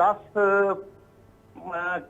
10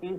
30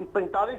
45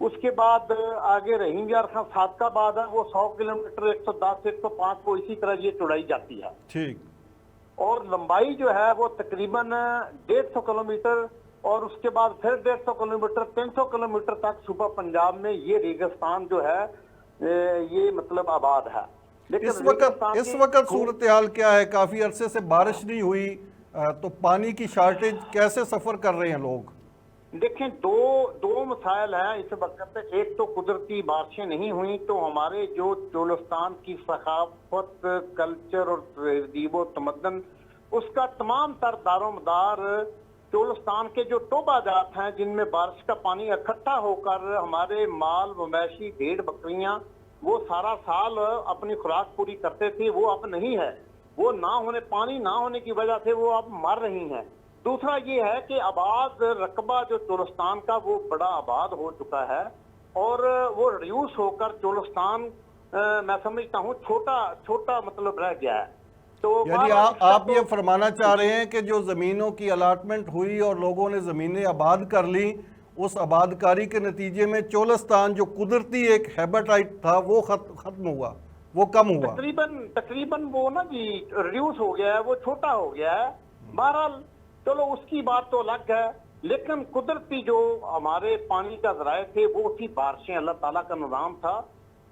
اس کے بعد آگے رحیم یار خان صادقہ آباد ہے، وہ 100 کلومیٹر 110 سے 105 کو اسی طرح یہ چڑھائی جاتی ہے، ٹھیک، اور لمبائی جو ہے وہ تقریباً 150 کلومیٹر، اور اس کے بعد پھر 150 کلومیٹر 300 کلومیٹر تک صوبہ پنجاب میں یہ ریگستان جو ہے یہ مطلب آباد ہے۔ لیکن اس وقت صورتحال کیا ہے؟ کافی عرصے سے بارش نہیں ہوئی، تو پانی کی شارٹیج کیسے سفر کر رہے ہیں لوگ؟ دیکھیں دو مسائل ہیں اس وقت۔ ایک تو قدرتی بارشیں نہیں ہوئیں، تو ہمارے جو چولستان کی ثقافت، کلچر اور تہذیب و تمدن، اس کا تمام تر دار و مدار چولستان کے جو ٹوبہ جات ہیں جن میں بارش کا پانی اکٹھا ہو کر ہمارے مال مویشی بھیڑ بکریاں وہ سارا سال اپنی خوراک پوری کرتے تھے، وہ اب نہیں ہے۔ وہ پانی نہ ہونے کی وجہ سے وہ اب مر رہی ہیں۔ دوسرا یہ ہے کہ آباد رقبہ جو چولستان کا وہ بڑا آباد ہو چکا ہے، اور وہ ریڈیوس ہو کر چولستان میں سمجھتا ہوں چھوٹا مطلب رہ گیا ہے۔ تو یعنی آپ یہ فرمانا چاہ رہے ہیں کہ جو زمینوں کی الاٹمنٹ ہوئی اور لوگوں نے زمینیں آباد کر لی، اس آباد کاری کے نتیجے میں چولستان جو قدرتی ایک ہیبیٹائٹ تھا وہ ختم ہوا، وہ کم ہوا، تقریباً وہ نا جی ریڈیوس ہو گیا ہے، وہ چھوٹا ہو گیا ہے۔ بہرحال چلو اس کی بات تو الگ ہے، لیکن قدرتی جو ہمارے پانی کا ذرائع تھے وہ تھی بارشیں، اللہ تعالیٰ کا نظام تھا۔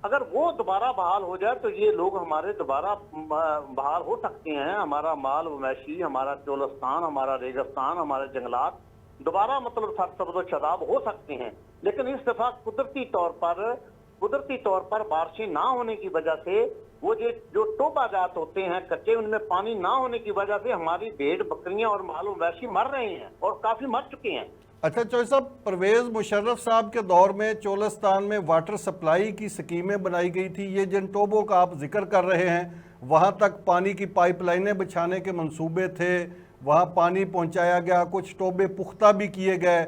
اگر وہ دوبارہ بحال ہو جائے تو یہ لوگ ہمارے دوبارہ بحال ہو سکتے ہیں، ہمارا مال مویشی، ہمارا چولستان، ہمارا ریگستان، ہمارے جنگلات دوبارہ مطلب سرسبز و شاداب ہو سکتے ہیں۔ لیکن اس دفعہ قدرتی طور پر بارشیں نہ ہونے کی وجہ سے وہ جو ٹوبہ جات ہوتے ہیں کچے، ان میں پانی نہ ہونے کی وجہ سے ہماری بھیڑ بکریاں اور مال مویشی مر رہے ہیں، اور کافی مر چکے ہیں۔ اچھا چوہدری صاحب، پرویز مشرف صاحب کے دور میں چولستان میں واٹر سپلائی کی سکیمیں بنائی گئی تھی۔ یہ جن ٹوبوں کا آپ ذکر کر رہے ہیں وہاں تک پانی کی پائپ لائنیں بچھانے کے منصوبے تھے، وہاں پانی پہنچایا گیا، کچھ ٹوبے پختہ بھی کیے گئے،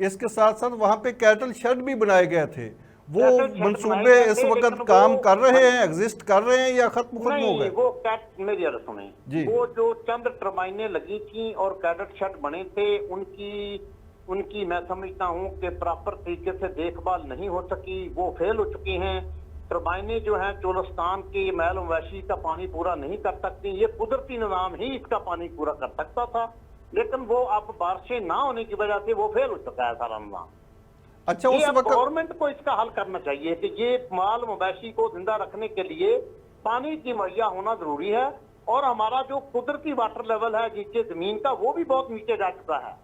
اس کے ساتھ ساتھ وہاں پہ کیٹل شیڈ بھی بنائے گئے تھے۔ وہ منصوبے اس وقت کام کر رہے ہیں، ایگزسٹ کر رہے ہیں، یا ختم ہو گئے؟ وہ میری عرض سنیں، وہ جو چند ٹربائنیں لگی تھیں اور کیٹل شیڈ بنے تھے، ان کی میں سمجھتا ہوں کہ پراپر طریقے سے دیکھ بھال نہیں ہو سکی، وہ فیل ہو چکی ہیں۔ ٹربائنیں جو ہیں چولستان کی میل مویشی کا پانی پورا نہیں کر سکتی، یہ قدرتی نظام ہی اس کا پانی پورا کر سکتا تھا، لیکن وہ اب بارشیں نہ ہونے کی وجہ سے وہ فیل ہو چکا ہے سارا نظام۔ اچھا، اس وقت گورنمنٹ کو اس کا حل کرنا چاہیے کہ یہ مال مویشی کو زندہ رکھنے کے لیے پانی کی مہیا ہونا ضروری ہے، اور ہمارا جو قدرتی واٹر لیول ہے نیچے زمین کا وہ بھی بہت نیچے جا چکا ہے۔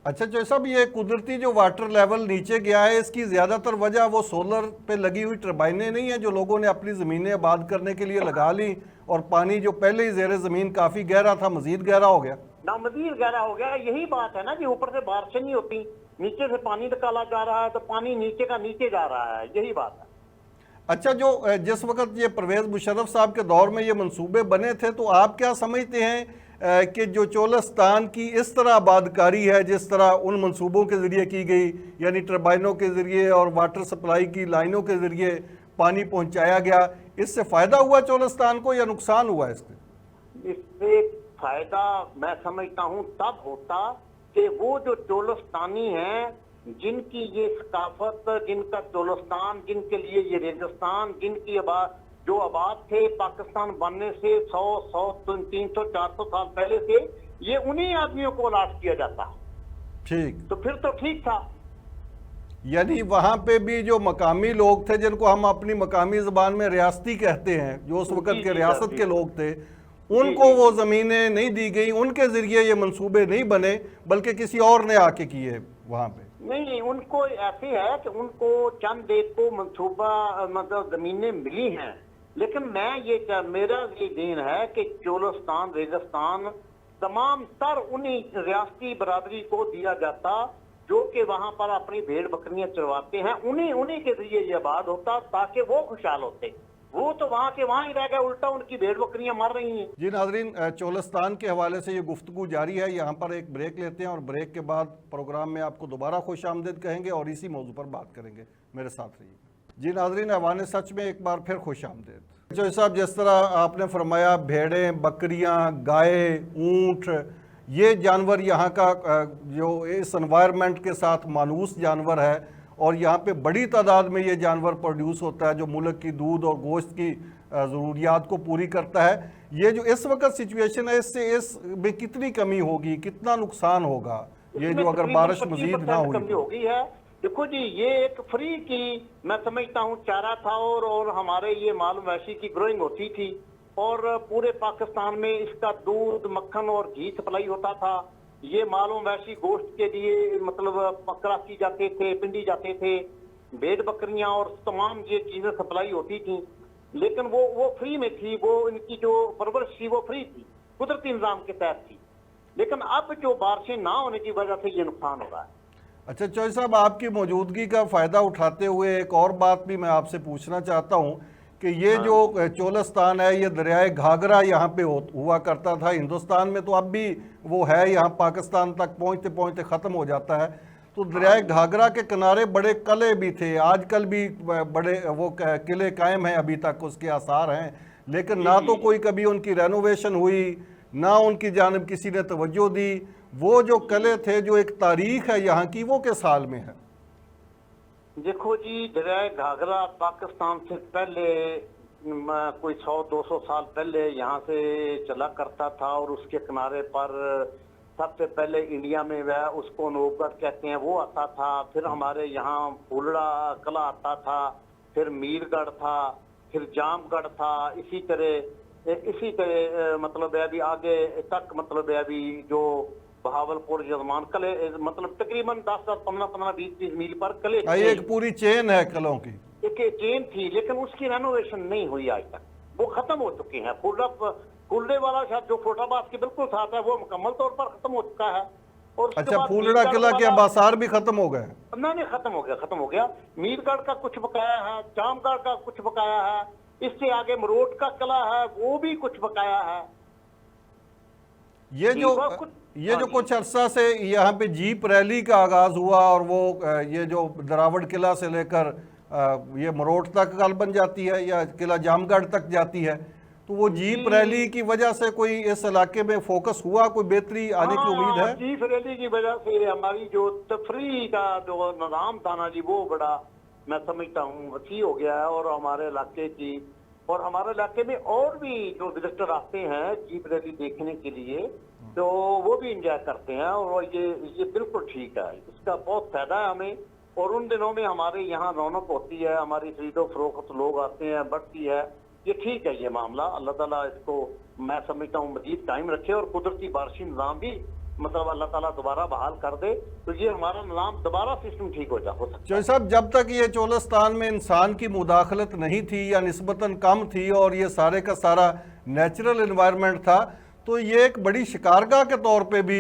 اچھا جو صاحب، یہ قدرتی جو واٹر لیول نیچے گیا ہے، اس کی زیادہ تر وجہ وہ سولر پہ لگی ہوئی ٹربائنیں نہیں ہیں جو لوگوں نے اپنی زمینیں آباد کرنے کے لیے لگا لی، اور پانی جو پہلے ہی زیر زمین کافی گہرا تھا مزید گہرا ہو گیا؟ مزید گہرا ہو گیا، یہی بات ہے نا کہ اوپر سے بارشیں نہیں ہوتی، نیچے سے پانی نکالا جا رہا ہے تو پانی نیچے کا نیچے جا رہا ہے، یہی بات ہے۔ اچھا، جس وقت یہ پرویز مشرف صاحب کے دور میں یہ منصوبے بنے تھے، تو آپ کیا سمجھتے ہیں کہ جو چولستان کی اس طرح آباد کاری ہے جس طرح ان منصوبوں کے ذریعے کی گئی، یعنی ٹربائنوں کے ذریعے اور واٹر سپلائی کی لائنوں کے ذریعے پانی پہنچایا گیا، اس سے فائدہ ہوا چولستان کو یا نقصان ہوا اس سے فائدہ میں سمجھتا ہوں تب ہوتا کہ وہ جو چولستانی ہیں جن کی یہ ثقافت، جن کا چولستان، جن کے لیے یہ ریگستان، جن کی جو آباد تھے پاکستان بننے سے 100 300 400 سال پہلے سے، یہ انہی آدمیوں کو الاٹ کیا جاتا، ٹھیک تو پھر تو ٹھیک تھا۔ یعنی وہاں پہ بھی جو مقامی لوگ تھے جن کو ہم اپنی مقامی زبان میں ریاستی کہتے ہیں، جو اس وقت کے ریاست کے لوگ تھے، ان کو وہ زمینیں نہیں دی گئی، ان کے ذریعے یہ منصوبے نہیں بنے بلکہ کسی اور نے آ کے کیے وہاں پہ۔ نہیں، ان کو ایسے ہے کہ ان کو چند ایک کو منصوبہ مطلب زمینیں ملی ہیں، لیکن میرا یہ دین ہے کہ چولستان ریگستان تمام تر انہی ریاستی برادری کو دیا جاتا جو کہ وہاں پر اپنی بھیڑ بکریاں چرواتے ہیں، انہی کے ذریعے یہ آباد ہوتا تاکہ وہ خوشحال ہوتے۔ وہ تو وہاں کے وہاں ہی رہ گئے، الٹا ان کی بھیڑ بکریاں مر رہی ہیں۔ جی ناظرین، چولستان کے حوالے سے یہ گفتگو جاری ہے، یہاں پر ایک بریک لیتے ہیں اور بریک کے بعد پروگرام میں آپ کو دوبارہ خوش آمدید کہیں گے اور اسی موضوع پر بات کریں گے، میرے ساتھ رہیے۔ جی ناظرین، ایوان سچ میں ایک بار پھر خوش آمدید۔ جو صاحب، جس طرح آپ نے فرمایا بھیڑیں، بکریاں، گائے، اونٹ، یہ جانور یہاں کا جو اس انوائرمنٹ کے ساتھ مانوس جانور ہے، اور یہاں پہ بڑی تعداد میں یہ جانور پروڈیوس ہوتا ہے جو ملک کی دودھ اور گوشت کی ضروریات کو پوری کرتا ہے. یہ جو اس وقت سچویشن ہے اس میں کتنی کمی ہوگی, کتنا نقصان ہوگا یہ جو اگر بارش مزید نہ کمی ہوگی ہے؟ دیکھو جی یہ ایک فری کی میں سمجھتا ہوں چارہ تھا اور ہمارے یہ مال مویشی کی گروئنگ ہوتی تھی اور پورے پاکستان میں اس کا دودھ, مکھن اور گھی سپلائی ہوتا تھا. یہ مال مویشی گوشت کے لیے مطلب کراچی جاتے تھے, پنڈی جاتے تھے, بھیڑ بکریاں اور تمام یہ چیزیں سپلائی ہوتی تھیں, لیکن وہ فری میں تھی. وہ ان کی جو پرورش تھی وہ فری تھی, قدرتی نظام کے تحت تھی. لیکن اب جو بارشیں نہ ہونے کی وجہ سے یہ نقصان ہو رہا ہے. اچھا چوہے صاحب, آپ کی موجودگی کا فائدہ اٹھاتے ہوئے ایک اور بات بھی میں آپ سے پوچھنا چاہتا ہوں کہ یہ جو چولستان ہے یہ دریائے گھاگرا یہاں پہ ہوا کرتا تھا. ہندوستان میں تو اب بھی وہ ہے, یہاں پاکستان تک پہنچتے پہنچتے ختم ہو جاتا ہے. تو دریائے گھاگرا کے کنارے بڑے قلعے بھی تھے, آج کل بھی بڑے وہ قلعے قائم ہیں, ابھی تک اس کے آثار ہیں, لیکن نہ تو کوئی کبھی ان کی رینوویشن ہوئی, نہ ان کی جانب کسی نے توجہ دی. وہ جو قلعے تھے, جو ایک تاریخ ہے یہاں کی, وہ کس حال میں ہے؟ دیکھو جی دریائے گھاگرا پاکستان سے پہلے کوئی 100-200 سال پہلے یہاں سے چلا کرتا تھا اور اس کے کنارے پر سب سے پہلے انڈیا میں اس کو نوب گڑھ کہتے ہیں وہ آتا تھا. پھر ہمارے یہاں پھولڑا قلعہ آتا تھا, پھر میر گڑھ تھا, پھر جام گڑھ تھا. اسی طرح مطلب ہے ابھی آگے تک مطلب ہے ابھی جو بہاولپور یزمان قلعے مطلب تقریباً 10-15-20 میل پر قلعے. ایک پوری چین ہے قلعوں کی. ایک چین تھی لیکن اس کی رینوویشن نہیں ہوئی آج تک, وہ ختم ہو چکی ہیں. پھولڑے والا شاید جو فوٹا باز کے بالکل ساتھ ہے وہ مکمل طور پر ختم ہو چکا ہے. اور اچھا, پھولڑا قلعہ کے اب آثار بھی ختم ہو گئے؟ نہیں, ختم ہو گیا. میر گڑھ کا کچھ بقایا ہے, جام گڑھ کا کچھ بقایا ہے, اس سے آگے مروٹ کا قلعہ ہے وہ بھی کچھ بقایا ہے. یہ جو کچھ عرصہ سے یہاں پہ جیپ ریلی کا آغاز ہوا اور وہ یہ جو دراوڑ قلعہ سے لے کر یہ مروٹ تک غالباً جاتی ہے یا قلعہ جام گڑھ تک جاتی ہے, تو وہ جیپ ریلی کی وجہ سے کوئی اس علاقے میں فوکس ہوا, کوئی بہتری آنے کی امید ہے؟ جیپ ریلی کی وجہ سے ہماری جو تفریح کا جو نظام تھا نا جی وہ بڑا میں سمجھتا ہوں وسیع ہو گیا ہے. اور ہمارے علاقے کی اور ہمارے علاقے میں اور بھی جو وزٹر آتے ہیں جیپ ریلی دیکھنے کے لیے تو وہ بھی انجوائے کرتے ہیں اور یہ بالکل ٹھیک ہے, اس کا بہت فائدہ ہے ہمیں. اور ان دنوں میں ہمارے یہاں رونق ہوتی ہے, ہماری خرید و فروخت لوگ آتے ہیں, بڑھتی ہے. یہ ٹھیک ہے یہ معاملہ, اللہ تعالیٰ اس کو میں سمجھتا ہوں مزید قائم رکھے اور قدرتی بارشی نظام بھی مطلب اللہ تعالیٰ دوبارہ بحال کر دے تو یہ ہمارا نظام دوبارہ سسٹم ٹھیک ہو سکتا ہے. چوہے صاحب, جب تک یہ چولستان میں انسان کی مداخلت نہیں تھی یا نسبتاً کم تھی اور یہ سارے کا سارا نیچرل انوائرمنٹ تھا, تو یہ ایک بڑی شکارگاہ کے طور پہ بھی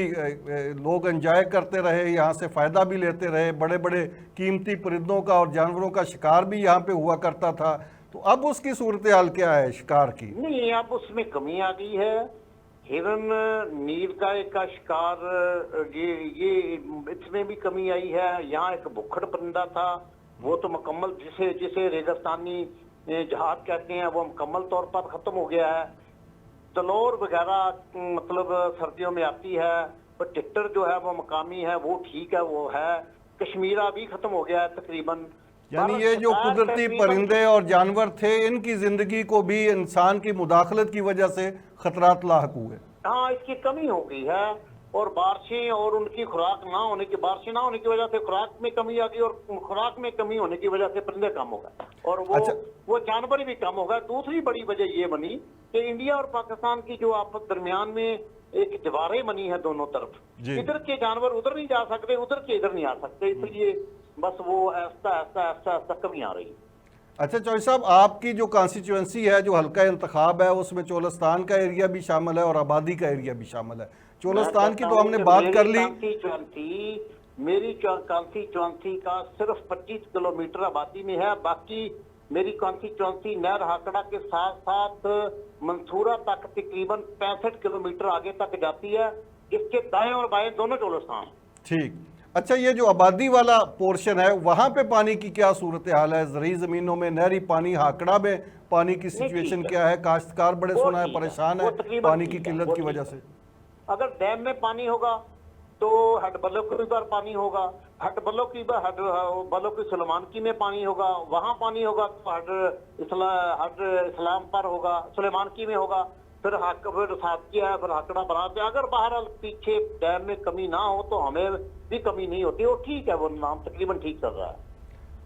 لوگ انجوائے کرتے رہے, یہاں سے فائدہ بھی لیتے رہے. بڑے بڑے قیمتی پرندوں کا اور جانوروں کا شکار بھی یہاں پہ ہوا کرتا تھا. تو اب اس کی صورتحال کیا ہے شکار کی؟ نہیں, اب اس میں کمی آ گئی ہے. ہرن, نیل گائے کا شکار یہ اس میں بھی کمی آئی ہے. یہاں ایک بکھڑ پرندہ تھا وہ تو مکمل جسے ریگستانی جہاد کہتے ہیں وہ مکمل طور پر ختم ہو گیا ہے. تلور وغیرہ مطلب سردیوں میں آتی ہے, اور ٹکٹر جو ہے وہ مقامی ہے وہ ٹھیک ہے وہ ہے. کشمیرہ بھی ختم ہو گیا ہے تقریباً. یعنی یہ جو قدرتی پرندے اور جانور تھے ان کی زندگی کو بھی انسان کی مداخلت کی وجہ سے خطرات لاحق ہوئے. ہاں, اس کی کمی ہو گئی ہے. اور بارشیں اور ان کی خوراک بارشیں نہ ہونے کی وجہ سے خوراک میں کمی آ گئی اور خوراک میں کمی ہونے کی وجہ سے پرندے کم ہو گئے اور وہ جانور بھی کم ہو گئے. دوسری بڑی وجہ یہ بنی کہ انڈیا اور پاکستان کی جو آپس درمیان میں ایک دیواریں بنی ہے دونوں طرف, ادھر کے جانور ادھر نہیں جا سکتے, ادھر کے ادھر نہیں آ سکتے, اس لیے بس وہ ایسا کمی آ رہی ہے. اچھا چوہے صاحب, آپ کی جو کانسٹیچوئنسی ہے, جو حلقہ انتخاب ہے, اس میں چولستان کا ایریا بھی شامل ہے اور آبادی کا ایریا بھی شامل ہے. چولستان کی تو ہم نے بات کر لی. میری کانسٹیچوئنسی کا صرف 25 کلومیٹر آبادی میں ہے. باقی میری کانسٹیچوئنسی نہر ہاکڑا کے ساتھ ساتھ منصورہ تک تقریباً 65 کلومیٹر آگے تک جاتی ہے, جس کے دائیں اور بائیں دونوں چولستان. ٹھیک. اچھا, یہ جو آبادی والا پورشن ہے وہاں پہ پانی کی کیا صورتحال ہے؟ زرعی زمینوں میں نہری پانی, ہاکڑا میں پانی کی سچویشن کیا ہے؟ کاشتکار بڑے سنا ہے پریشان ہے پانی کی قلت کی وجہ سے. اگر ڈیم میں پانی ہوگا تو ہڈ بلو کی بار پانی ہوگا، ہڈ بلو کی سلیمان میں پانی ہوگا، وہاں پانی ہوگا تو ہڈ اسلام پر ہوگا، سلیمان کی میں ہوگا، پھر ساتھ کیا ہے، پھر ہکڑا بناتے ہیں۔ اگر بہرحال پیچھے ڈیم میں کمی نہ ہو تو ہمیں بھی کمی نہیں ہوتی، اور ٹھیک ہے، وہ نظام تقریباً ٹھیک چل رہا ہے۔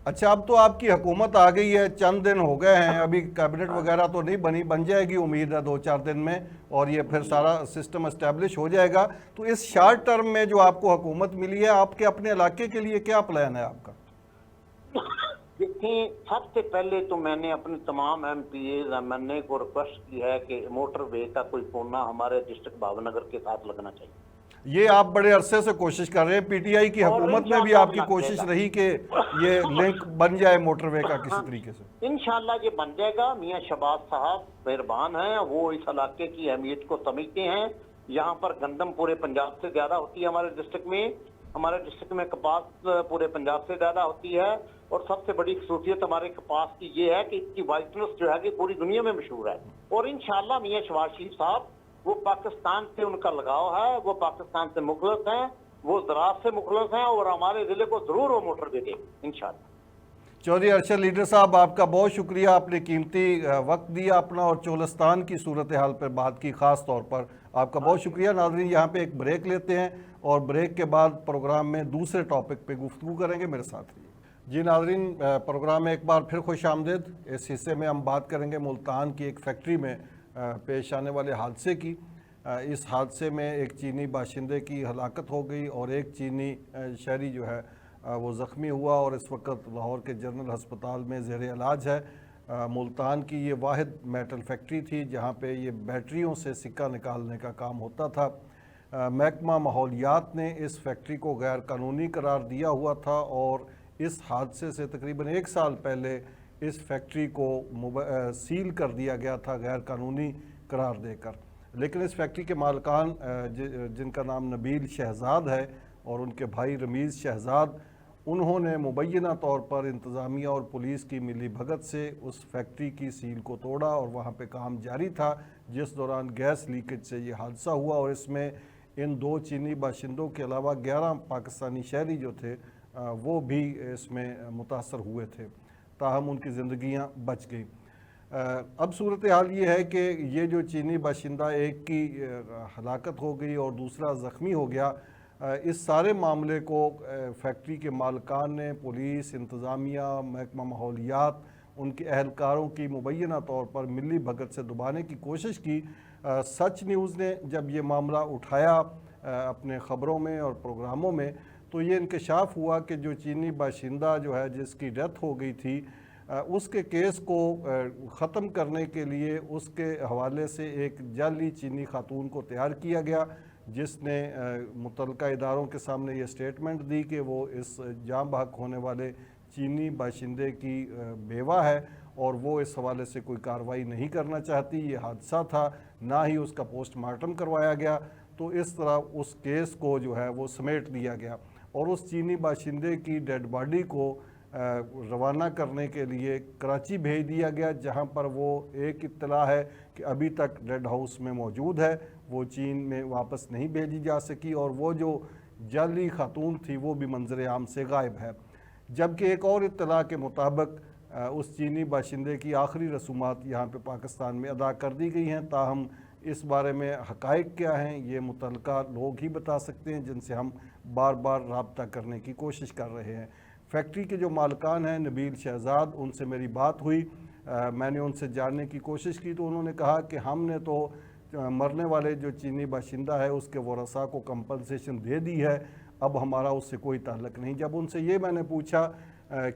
اچھا، اب تو آپ کی حکومت آ گئی ہے، چند دن ہو گئے ہیں، ابھی کیبنٹ وغیرہ تو نہیں بنی، بن جائے گی امید ہے 2-4 دن میں، اور یہ پھر سارا سسٹم اسٹیبلش ہو جائے گا۔ تو اس شارٹ ٹرم میں جو آپ کو حکومت ملی ہے، آپ کے اپنے علاقے کے لیے کیا پلان ہے آپ کا؟ دیکھیں، سب سے پہلے تو میں نے اپنے تمام M P As M N A کو ریکویسٹ کی ہے کہ موٹر وے کا کوئی کونا ہمارے ڈسٹرکٹ بھاون نگر کے ساتھ لگنا چاہیے۔ یہ آپ بڑے عرصے سے کوشش کر رہے ہیں، پی ٹی آئی کی حکومت میں بھی آپ کی کوشش رہی کہ یہ لنک بن جائے موٹر وے کا کسی طریقے سے۔ انشاءاللہ یہ بن جائے گا۔ میاں شہباز صاحب مہربان ہیں، وہ اس علاقے کی اہمیت کو سمجھتے ہیں۔ یہاں پر گندم پورے پنجاب سے زیادہ ہوتی ہے ہمارے ڈسٹرکٹ میں کپاس پورے پنجاب سے زیادہ ہوتی ہے، اور سب سے بڑی خصوصیت ہمارے کپاس کی یہ ہے کہ اس کی وائٹنس جو ہے کہ پوری دنیا میں مشہور ہے، اور انشاءاللہ میاں شہباز شریف صاحب وہ پاکستان سے ان کا لگاؤ ہے، وہ پاکستان سے مخلص ہیں، وہ زراعت سے مخلص ہیں، اور ہمارے ضلع کو ضرور وہ موٹر دے دیں انشاءاللہ۔ چودھری ارشد لیڈر صاحب، آپ کا بہت شکریہ، آپ نے قیمتی وقت دیا اپنا، اور چولستان کی صورتحال پر بات کی خاص طور پر، آپ کا بہت شکریہ۔ ناظرین، یہاں پہ ایک بریک لیتے ہیں، اور بریک کے بعد پروگرام میں دوسرے ٹاپک پہ گفتگو کریں گے، میرے ساتھ رہیے۔ جی ناظرین، پروگرام میں ایک بار پھر خوش آمدید۔ اس حصے میں ہم بات کریں گے ملتان کی ایک فیکٹری میں پیش آنے والے حادثے کی۔ اس حادثے میں ایک چینی باشندے کی ہلاکت ہو گئی، اور ایک چینی شہری جو ہے وہ زخمی ہوا، اور اس وقت لاہور کے جنرل ہسپتال میں زیر علاج ہے۔ ملتان کی یہ واحد میٹل فیکٹری تھی جہاں پہ یہ بیٹریوں سے سکہ نکالنے کا کام ہوتا تھا۔ محکمہ ماحولیات نے اس فیکٹری کو غیر قانونی قرار دیا ہوا تھا، اور اس حادثے سے تقریباً 1 سال پہلے اس فیکٹری کو سیل کر دیا گیا تھا غیر قانونی قرار دے کر۔ لیکن اس فیکٹری کے مالکان جن کا نام نبیل شہزاد ہے اور ان کے بھائی رمیز شہزاد، انہوں نے مبینہ طور پر انتظامیہ اور پولیس کی ملی بھگت سے اس فیکٹری کی سیل کو توڑا، اور وہاں پہ کام جاری تھا، جس دوران گیس لیکیج سے یہ حادثہ ہوا، اور اس میں ان 2 چینی باشندوں کے علاوہ 11 پاکستانی شہری جو تھے وہ بھی اس میں متاثر ہوئے تھے، تاہم ان کی زندگیاں بچ گئیں۔ اب صورتحال یہ ہے کہ یہ جو چینی باشندہ، ایک کی ہلاکت ہو گئی اور دوسرا زخمی ہو گیا، اس سارے معاملے کو فیکٹری کے مالکان نے پولیس، انتظامیہ، محکمہ ماحولیات، ان کے اہلکاروں کی مبینہ طور پر ملی بھگت سے دبانے کی کوشش کی۔ سچ نیوز نے جب یہ معاملہ اٹھایا اپنے خبروں میں اور پروگراموں میں، تو یہ انکشاف ہوا کہ جو چینی باشندہ جو ہے جس کی ڈیتھ ہو گئی تھی، اس کے کیس کو ختم کرنے کے لیے اس کے حوالے سے ایک جعلی چینی خاتون کو تیار کیا گیا، جس نے متعلقہ اداروں کے سامنے یہ سٹیٹمنٹ دی کہ وہ اس جاں بحق ہونے والے چینی باشندے کی بیوہ ہے، اور وہ اس حوالے سے کوئی کارروائی نہیں کرنا چاہتی، یہ حادثہ تھا، نہ ہی اس کا پوسٹ مارٹم کروایا گیا۔ تو اس طرح اس کیس کو جو ہے وہ سمیٹ دیا گیا، اور اس چینی باشندے کی ڈیڈ باڈی کو روانہ کرنے کے لیے کراچی بھیج دیا گیا، جہاں پر وہ ایک اطلاع ہے کہ ابھی تک ریڈ ہاؤس میں موجود ہے، وہ چین میں واپس نہیں بھیجی جا سکی، اور وہ جو جعلی خاتون تھی وہ بھی منظر عام سے غائب ہے۔ جبکہ ایک اور اطلاع کے مطابق اس چینی باشندے کی آخری رسومات یہاں پہ پاکستان میں ادا کر دی گئی ہیں، تاہم اس بارے میں حقائق کیا ہیں یہ متعلقہ لوگ ہی بتا سکتے ہیں، جن سے ہم بار بار رابطہ کرنے کی کوشش کر رہے ہیں۔ فیکٹری کے جو مالکان ہیں نبیل شہزاد، ان سے میری بات ہوئی، میں نے ان سے جاننے کی کوشش کی، تو انہوں نے کہا کہ ہم نے تو مرنے والے جو چینی باشندہ ہے اس کے ورثاء کو کمپنسیشن دے دی ہے، اب ہمارا اس سے کوئی تعلق نہیں۔ جب ان سے یہ میں نے پوچھا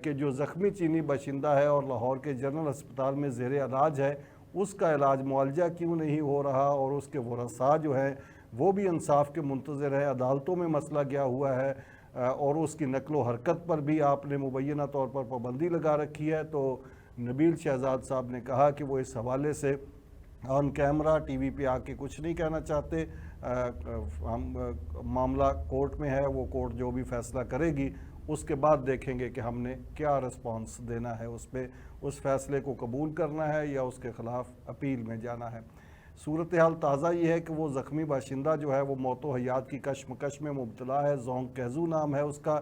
کہ جو زخمی چینی باشندہ ہے اور لاہور کے جنرل ہسپتال میں زیر علاج ہے، اس کا علاج معالجہ کیوں نہیں ہو رہا، اور اس کے ورثاء جو ہیں وہ بھی انصاف کے منتظر ہے، عدالتوں میں مسئلہ گیا ہوا ہے، اور اس کی نقل و حرکت پر بھی آپ نے مبینہ طور پر پابندی لگا رکھی ہے، تو نبیل شہزاد صاحب نے کہا کہ وہ اس حوالے سے آن کیمرہ ٹی وی پہ آ کے کچھ نہیں کہنا چاہتے، ہم معاملہ کورٹ میں ہے، وہ کورٹ جو بھی فیصلہ کرے گی اس کے بعد دیکھیں گے کہ ہم نے کیا رسپانس دینا ہے، اس پہ اس فیصلے کو قبول کرنا ہے یا اس کے خلاف اپیل میں جانا ہے۔ صورتحال تازہ یہ ہے کہ وہ زخمی باشندہ جو ہے وہ موت و حیات کی کشمکش میں مبتلا ہے. زونگ کیزو نام ہے اس کا.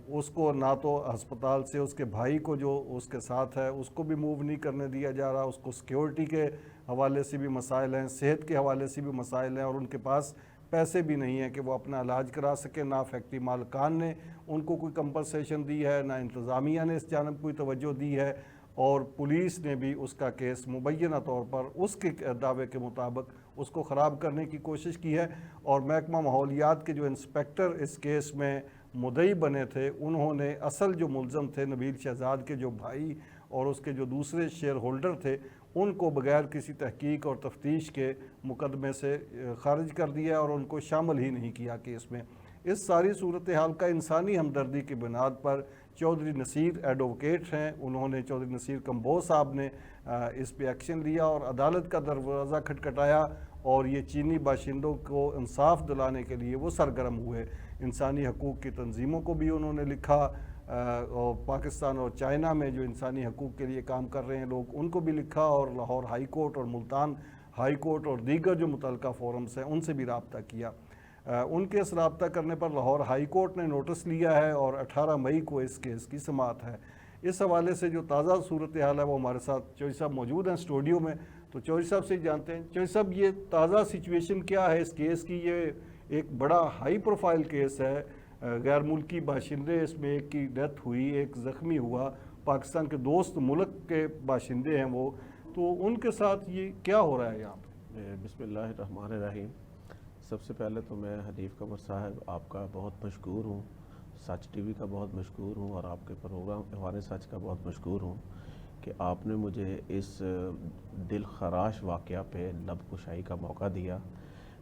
اس کو نہ تو ہسپتال سے اس کے بھائی کو جو اس کے ساتھ ہے اس کو بھی موو نہیں کرنے دیا جا رہا. اس کو سیکیورٹی کے حوالے سے بھی مسائل ہیں, صحت کے حوالے سے بھی مسائل ہیں, اور ان کے پاس پیسے بھی نہیں ہیں کہ وہ اپنا علاج کرا سکیں. نہ فیکٹری مالکان نے ان کو کوئی کمپنسیشن دی ہے, نہ انتظامیہ نے اس جانب کوئی توجہ دی ہے, اور پولیس نے بھی اس کا کیس مبینہ طور پر اس کے دعوے کے مطابق اس کو خراب کرنے کی کوشش کی ہے. اور محکمہ ماحولیات کے جو انسپیکٹر اس کیس میں مدعی بنے تھے, انہوں نے اصل جو ملزم تھے نبیل شہزاد کے جو بھائی اور اس کے جو دوسرے شیئر ہولڈر تھے, ان کو بغیر کسی تحقیق اور تفتیش کے مقدمے سے خارج کر دیا اور ان کو شامل ہی نہیں کیا کیس میں. اس ساری صورتحال کا انسانی ہمدردی کی بنیاد پر چودھری نصیر ایڈوکیٹ ہیں, انہوں نے چودھری نصیر کمبوز صاحب نے اس پہ ایکشن لیا اور عدالت کا دروازہ کھٹکھٹایا, اور یہ چینی باشندوں کو انصاف دلانے کے لیے وہ سرگرم ہوئے. انسانی حقوق کی تنظیموں کو بھی انہوں نے لکھا, اور پاکستان اور چائنا میں جو انسانی حقوق کے لیے کام کر رہے ہیں لوگ ان کو بھی لکھا, اور لاہور ہائی کورٹ اور ملتان ہائی کورٹ اور دیگر جو متعلقہ فورمز ہیں ان سے بھی رابطہ کیا. ان کے اس رابطہ کرنے پر لاہور ہائی کورٹ نے نوٹس لیا ہے, اور 18 مئی کو اس کیس کی سماعت ہے. اس حوالے سے جو تازہ صورتحال ہے وہ ہمارے ساتھ چودھری صاحب موجود ہیں اسٹوڈیو میں, تو چودھری صاحب سے جانتے ہیں. چودھری صاحب, یہ تازہ سچویشن کیا ہے اس کیس کی؟ یہ ایک بڑا ہائی پروفائل کیس ہے, غیر ملکی باشندے اس میں ایک کی ڈیتھ ہوئی, ایک زخمی ہوا, پاکستان کے دوست ملک کے باشندے ہیں وہ, تو ان کے ساتھ یہ کیا ہو رہا ہے یہاں پہ؟ بسم اللہ الرحمن الرحیم. سب سے پہلے تو میں حنیف قمر صاحب آپ کا بہت مشکور ہوں, سچ ٹی وی کا بہت مشکور ہوں, اور آپ کے پروگرام ایوان سچ کا بہت مشکور ہوں کہ آپ نے مجھے اس دل خراش واقعہ پہ لب کشائی کا موقع دیا.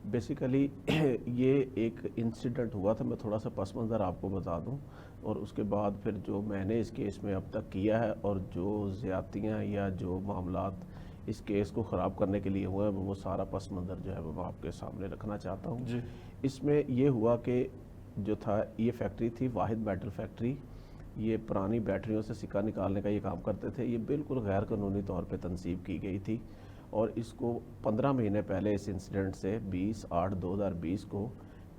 بیسیکلی یہ ایک انسیڈنٹ ہوا تھا, میں تھوڑا سا پس منظر آپ کو بتا دوں, اور اس کے بعد پھر جو میں نے اس کیس میں اب تک کیا ہے اور جو زیادتیاں یا جو معاملات اس کیس کو خراب کرنے کے لیے ہوئے ہیں وہ سارا پس منظر جو ہے وہ میں آپ کے سامنے رکھنا چاہتا ہوں. جی. اس میں یہ ہوا کہ جو تھا یہ فیکٹری تھی واحد بیٹر فیکٹری, یہ پرانی بیٹریوں سے سکہ نکالنے کا یہ کام کرتے تھے. یہ بالکل غیر قانونی طور پہ تنصیب کی گئی تھی, اور اس کو 15 مہینے پہلے اس انسیڈنٹ سے 20/8/2020 کو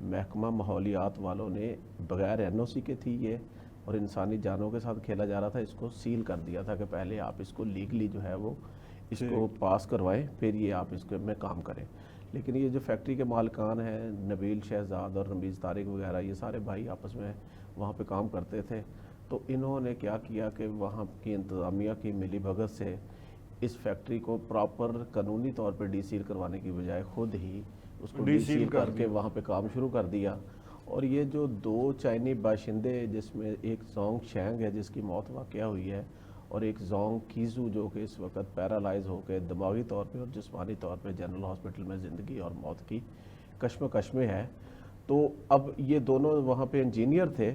محکمہ ماحولیات والوں نے بغیر NOC کے تھی یہ, اور انسانی جانوں کے ساتھ کھیلا جا رہا تھا, اس کو سیل کر دیا تھا کہ پہلے آپ اس کو لیگلی جو ہے وہ اس کو پاس کروائیں, پھر یہ آپ اس میں کام کریں. لیکن یہ جو فیکٹری کے مالکان ہیں نبیل شہزاد اور رمیز طارق وغیرہ, یہ سارے بھائی آپس میں وہاں پہ کام کرتے تھے. تو انہوں نے کیا کیا کہ وہاں کی انتظامیہ کی ملی بھگت سے اس فیکٹری کو پراپر قانونی طور پہ ڈی سیل کروانے کی بجائے خود ہی اس کو ڈی سیل کر کے وہاں پہ کام شروع کر دیا. اور یہ جو 2 چائنی باشندے, جس میں ایک زونگ شینگ ہے جس کی موت واقعہ ہوئی ہے, اور ایک زونگ کیزو جو کہ اس وقت پیرالائز ہو کے دماغی طور پہ اور جسمانی طور پہ جنرل ہاسپٹل میں زندگی اور موت کی کشمکش میں ہے. تو اب یہ دونوں وہاں پہ انجینئر تھے,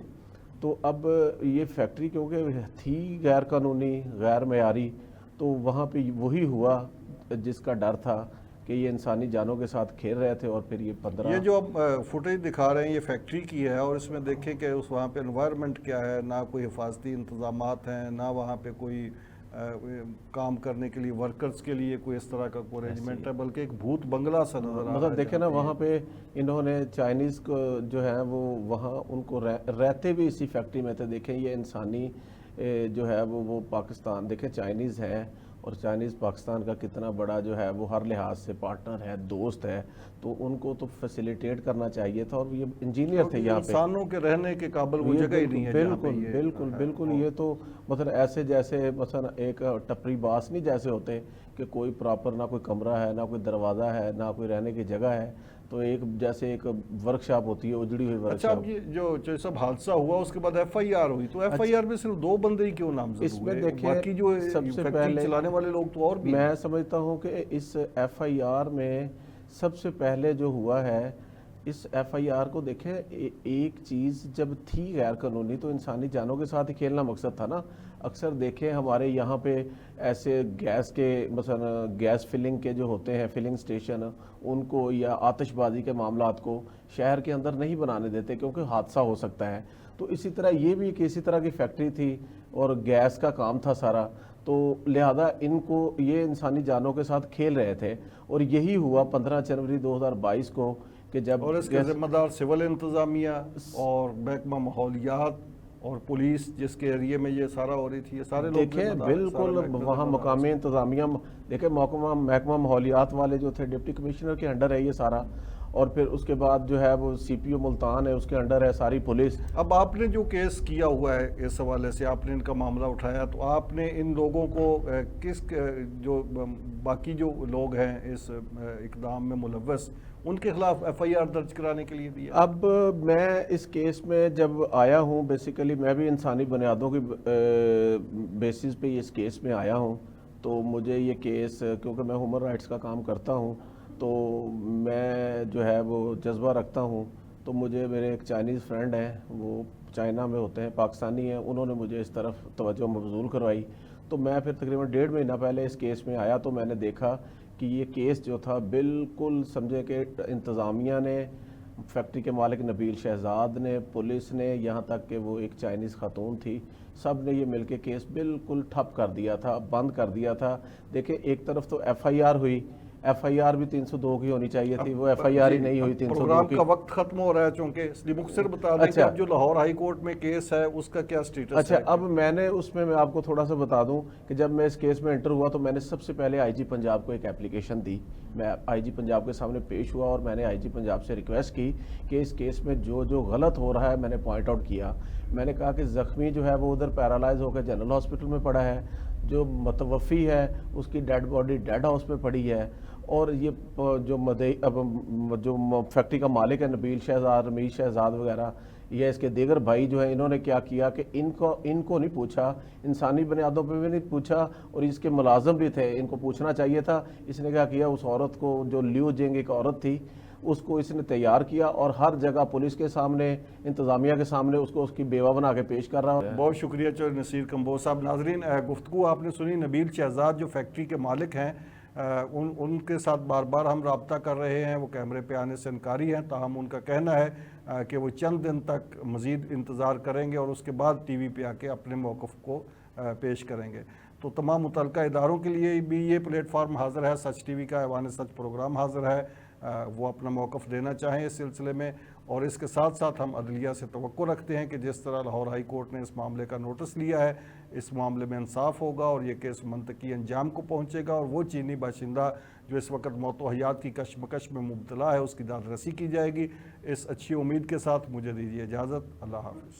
تو اب یہ فیکٹری کیونکہ تھی غیر قانونی غیر معیاری, تو وہاں پہ وہی ہوا جس کا ڈر تھا کہ یہ انسانی جانوں کے ساتھ کھیل رہے تھے. اور پھر یہ 15 یہ جو اب فوٹیج دکھا رہے ہیں یہ فیکٹری کی ہے, اور اس میں دیکھیں کہ اس وہاں پہ انوائرمنٹ کیا ہے, نہ کوئی حفاظتی انتظامات ہیں, نہ وہاں پہ کوئی کام کرنے کے لیے ورکرز کے لیے کوئی اس طرح کا کوئی ارینجمنٹ ہے, بلکہ ایک بھوت بنگلہ سا نظر آ رہا ہے. مطلب دیکھیں نا, وہاں پہ انہوں نے چائنیز کو جو ہے وہ وہاں ان کو رہتے بھی اسی فیکٹری میں تھے. دیکھیں یہ انسانی جو ہے وہ پاکستان, دیکھیں چائنیز ہے, اور چائنیز پاکستان کا کتنا بڑا جو ہے وہ ہر لحاظ سے پارٹنر ہے, دوست ہے, تو ان کو تو فیسیلیٹیٹ کرنا چاہیے تھا. اور یہ انجینئر تھے یہاں پہ, انسانوں کے رہنے کے قابل وہ جگہ ہی نہیں ہے. بالکل بالکل بالکل. یہ تو مثلا ایسے جیسے مثلا ایک ٹپری باس نہیں جیسے ہوتے کہ کوئی پراپر نہ کوئی کمرہ ہے, نہ کوئی دروازہ ہے, نہ کوئی رہنے کی جگہ ہے, تو ایک جیسے ایک ورک شاپ ہوتی ہے, اجڑی ہوئی ورک شاپ. اچھا, یہ جو سب حادثہ ہوا اس کے بعد FIR ہوئی, تو FIR میں صرف 2 بندے ہی کیوں نامزد ہوئے؟ اس میں دیکھیں باقی جو سب سے فیکٹری پہلے چلانے والے لوگ تو اور بھی. میں سمجھتا ہوں کہ اس FIR میں سب سے پہلے جو ہوا ہے, اس FIR کو دیکھیں, ایک چیز جب تھی غیر قانونی تو انسانی جانوں کے ساتھ ہی کھیلنا مقصد تھا نا. اکثر دیکھیں ہمارے یہاں پہ ایسے گیس کے مثلا گیس فلنگ کے جو ہوتے ہیں فلنگ سٹیشن, ان کو یا آتش بازی کے معاملات کو شہر کے اندر نہیں بنانے دیتے کیونکہ حادثہ ہو سکتا ہے. تو اسی طرح یہ بھی ایک اسی طرح کی فیکٹری تھی اور گیس کا کام تھا سارا, تو لہذا ان کو یہ انسانی جانوں کے ساتھ کھیل رہے تھے، اور یہی ہوا 15 جنوری 2022 کو کہ جب اور اس کے ذمہ دار سول انتظامیہ اور محکمہ ماحولیات اور پولیس جس کے ایریے میں یہ سارا ہو رہی تھی، یہ سارے لوگ دیکھیں ذمہ دار ہیں، سارا بالکل محکمہ وہاں ذمہ دار مقامی انتظامیہ، دیکھیں محکمہ ماحولیات والے جو تھے ڈپٹی کمشنر کے انڈر ہے یہ سارا، اور پھر اس کے بعد جو ہے وہ سی پی او ملتان ہے اس کے انڈر ہے ساری پولیس۔ اب آپ نے جو کیس کیا ہوا ہے اس حوالے سے، آپ نے ان کا معاملہ اٹھایا، تو آپ نے ان لوگوں کو جو باقی جو لوگ ہیں اس اقدام میں ملوث، ان کے خلاف ایف آئی آر درج کرانے کے لیے دیا؟ اب میں اس کیس میں جب آیا ہوں، بیسیکلی میں بھی انسانی بنیادوں کی بیسس پہ اس کیس میں آیا ہوں، تو مجھے یہ کیس، کیونکہ میں ہیومن رائٹس کا کام کرتا ہوں، تو میں جو ہے وہ جذبہ رکھتا ہوں، تو مجھے میرے ایک چائنیز فرینڈ ہیں، وہ چائنا میں ہوتے ہیں، پاکستانی ہیں، انہوں نے مجھے اس طرف توجہ مبذول کروائی، تو میں پھر تقریباً 1.5 مہینہ پہلے اس کیس میں آیا، تو میں نے دیکھا کہ یہ کیس جو تھا بالکل سمجھے کہ انتظامیہ نے، فیکٹری کے مالک نبیل شہزاد نے، پولیس نے، یہاں تک کہ وہ ایک چائنیز خاتون تھی، سب نے یہ مل کے کیس بالکل ٹھپ کر دیا تھا، بند کر دیا تھا۔ دیکھیں ایک طرف تو ایف آئی آر ہوئی، ایف آئی آر بھی 302 کی ہونی چاہیے تھی، وہ ایف آئی آر ہی نہیں ہوئی 302 پروگرام کی۔ کا وقت ختم ہو رہا ہے چونکہ، اس لیے مختصر بتا دیں کہ اب جو لاہور ہائی کورٹ میں کیس ہے اس کا کیا سٹیٹس ہے؟ اچھا، اب میں نے اس میں آپ کو تھوڑا سا بتا دوں کہ جب میں اس کیس میں انٹر ہوا تو میں نے سب سے پہلے آئی جی پنجاب کو ایک اپلیکیشن دی، میں آئی جی پنجاب کے سامنے پیش ہوا، اور میں نے آئی جی پنجاب سے ریکویسٹ کی کہ اس کیس میں جو غلط ہو رہا ہے میں نے پوائنٹ آؤٹ کیا۔ میں نے کہا کہ زخمی جو ہے وہ ادھر پیرالائز ہو کے جنرل ہاسپٹل میں پڑا ہے، جو متوفی ہے اس کی ڈیڈ باڈی ڈیڈ ہاؤس میں پڑی ہے، اور یہ جو فیکٹری کا مالک ہے نبیل شہزاد، رمیز شہزاد وغیرہ، یا اس کے دیگر بھائی جو ہیں، انہوں نے کیا کیا کہ ان کو نہیں پوچھا، انسانی بنیادوں پہ بھی نہیں پوچھا، اور اس کے ملازم بھی تھے، ان کو پوچھنا چاہیے تھا۔ اس نے کیا کیا، اس عورت کو، جو لیو جنگ ایک عورت تھی، اس کو اس نے تیار کیا، اور ہر جگہ پولیس کے سامنے، انتظامیہ کے سامنے اس کو اس کی بیوہ بنا کے پیش کر رہا ہے۔ بہت شکریہ چودھری نصیر کمبوز صاحب۔ ناظرین، گفتگو آپ نے سنی نبیل شہزاد جو فیکٹری کے مالک ہیں، ان کے ساتھ بار بار ہم رابطہ کر رہے ہیں، وہ کیمرے پہ آنے سے انکاری ہیں، تاہم ان کا کہنا ہے کہ وہ چند دن تک مزید انتظار کریں گے اور اس کے بعد ٹی وی پہ آ کے اپنے موقف کو پیش کریں گے۔ تو تمام متعلقہ اداروں کے لیے بھی یہ پلیٹ فارم حاضر ہے، سچ ٹی وی کا ایوان سچ پروگرام حاضر ہے، وہ اپنا موقف دینا چاہیں اس سلسلے میں، اور اس کے ساتھ ساتھ ہم عدلیہ سے توقع رکھتے ہیں کہ جس طرح لاہور ہائی کورٹ نے اس معاملے کا نوٹس لیا ہے، اس معاملے میں انصاف ہوگا اور یہ کیس منطقی انجام کو پہنچے گا، اور وہ چینی باشندہ جو اس وقت موت و حیات کی کشمکش میں مبتلا ہے اس کی داد رسی کی جائے گی۔ اس اچھی امید کے ساتھ مجھے دیجیے اجازت، اللہ حافظ۔